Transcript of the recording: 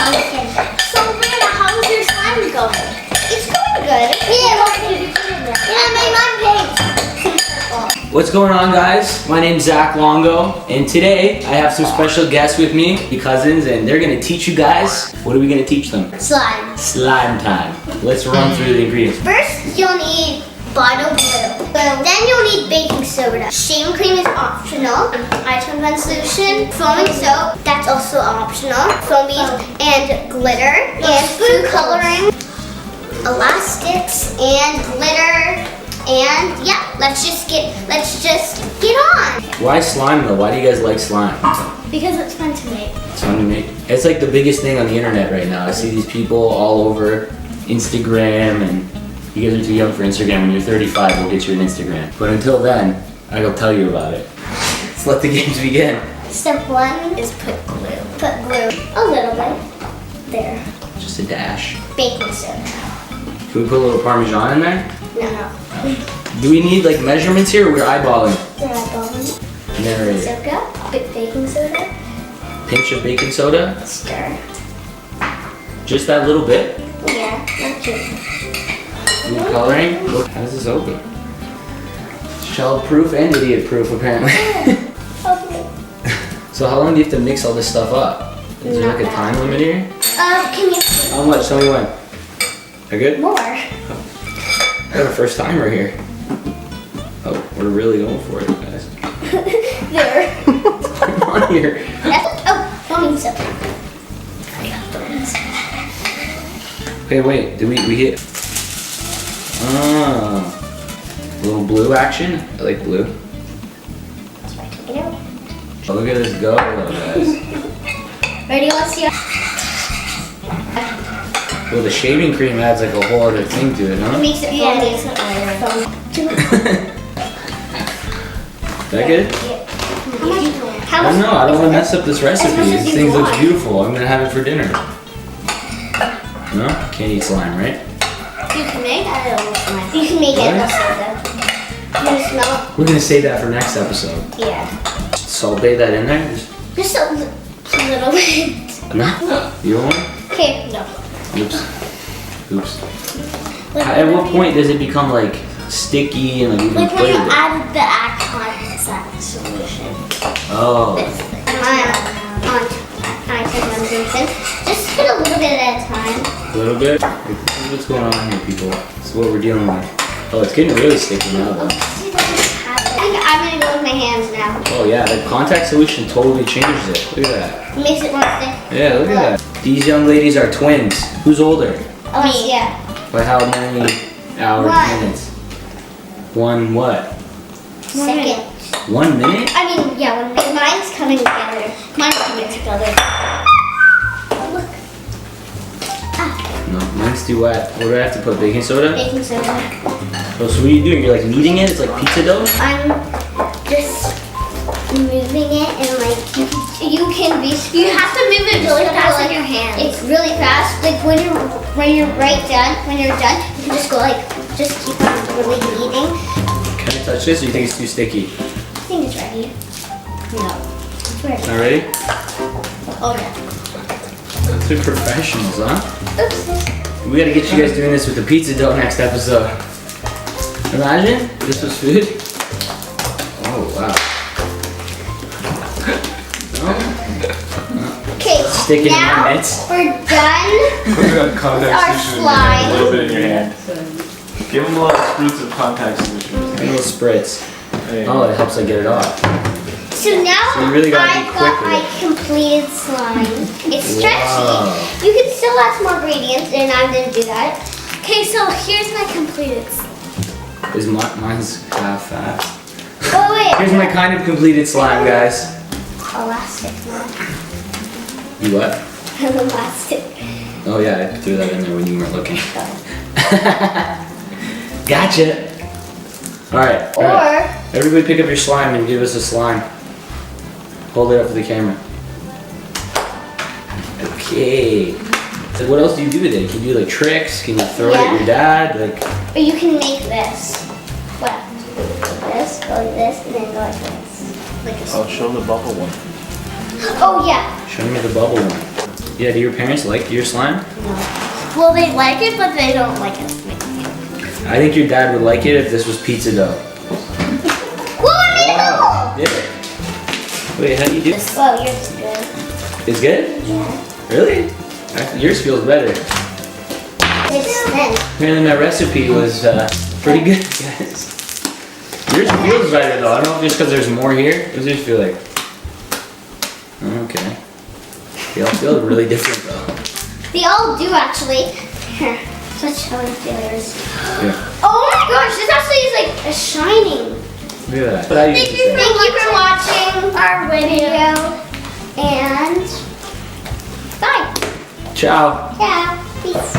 So, Rita, how's your slime going? It's going good. Yeah, my mom paints. What's going on, guys? My name's Zach Longo, and today I have some special guests with me, the cousins, and they're gonna teach you guys. What are we gonna teach them? Slime. Slime time. Let's run through the ingredients. First, you'll need bottle glue. Then you'll need baking soda. Shaving cream is optional. Item gun solution, foaming soap, that's also optional. Foamies and glitter and food coloring, elastics and glitter, and yeah, let's just get on. Why slime though? Why do you guys like slime? Because it's fun to make. It's fun to make. It's like the biggest thing on the internet right now. I see these people all over Instagram, and you guys are too young for Instagram. When you're 35, we'll get you an Instagram. But until then, I'll tell you about it. Let's let the games begin. Step one is put glue. Put glue a little bit. There. Just a dash. Baking soda. Can we put a little Parmesan in there? No. Do we need like measurements here, or we're eyeballing? They're eyeballing. There it is. Soda. Bit baking soda. Pinch of baking soda. Stir. Just that little bit. Yeah, not too. Food coloring. Look, how does this open? Child-proof and idiot-proof, apparently. Okay. So how long do you have to mix all this stuff up? Is there like a time limit here? Can you How much? Tell me when. Are good? more? I got a first timer here. Oh, we're really going for it, guys. There. Come on here. Oh, foaming soda. I got foaming soda. Okay, wait. Do we hit? Ah, little blue action. I like blue. That's why I took it out. Oh, look at this go, guys. Ready? Let's see. Well, the shaving cream adds like a whole other thing to it, It huh? makes it foamy. Is that good? How I don't much? know. I don't want to mess up this recipe. much as This you thing looks want. beautiful. I'm gonna have it for dinner. No? Can't eat slime, right? You can make it. You can make it What? also. You smell We're gonna save that for next episode. it? Yeah. Saute that in there. Just a little bit. No? You don't want? Okay, no. Oops. Oops. At what point does it become like sticky and like you can Like when play you with it? add the Acon solution. Oh. On item solution. Just put a little bit at a time. A little bit? What's going on here, people? This is what we're dealing with. Oh, it's getting really sticky now, though. I think I'm gonna go with my hands now. Oh, yeah, the contact solution totally changes it. Look at that. It makes it more thick. Yeah, look at that. These young ladies are twins. Who's older? Me, yeah. By how many hours, One. minutes? One what? Second. 1 minute? I mean, yeah, when mine's coming together. Mine's coming together. Look. No, mine's too wet. What do I have to put? Baking soda? Baking soda. Oh, so what are you doing? You're like kneading it? It's like pizza dough? I'm just moving it and like you can basically you have to move it really fast with your hands. It's really fast. Like when you're done, you can just go like just keep on really kneading. Can I touch this or you think it's too sticky? I think it's ready. No. It's ready. Not ready? Oh yeah. That's the professionals, huh? Oops. We gotta get you guys doing this with the pizza dough next episode. Imagine this was food. Oh wow. Okay. Stick it in now my mitts. we're done. Put on contact Our solution slime. a little bit in your hand. Give them a little spruce of contact solution. A little spritz. There you go. Oh, it helps I get it off. So now So you really gotta be I've quick got with my it. completed slime. It's stretchy. Wow. You can still add some more ingredients, and I'm gonna do that. Okay, so here's my completed slime. Mine's half fast. Oh wait. Here's my kind of completed slime, guys. Elastic one. You what? Elastic. Oh yeah, I threw that in there when you weren't looking. Gotcha. All right. Or Everybody pick up your slime and give us a slime. Hold it up to the camera. Okay. So what else do you do with it? Can you do like tricks? Can you throw it at your dad? Like. or you can make this. What? This, go like this, and then go like this. Like this. I'll show the bubble one. Oh yeah. Show me the bubble one. Yeah, do your parents like your slime? Well, they like it, but they don't like it. I think your dad would like it if this was pizza dough. Wow, did it? Wait, how do you do this? Well, yours is good. It's good? Yeah. Really? Yours feels better. It's thin. Apparently my recipe was pretty good, guys. Yours feels better though. I don't know if it's because there's more here. What does yours feel like? Okay. They all feel really different though. They all do actually. Here, let's show you flavors. Yeah. Oh my gosh, this actually is like a shining. Look at that. What I used to say. Thank you for watching our video. And bye. Ciao. Yeah. Peace.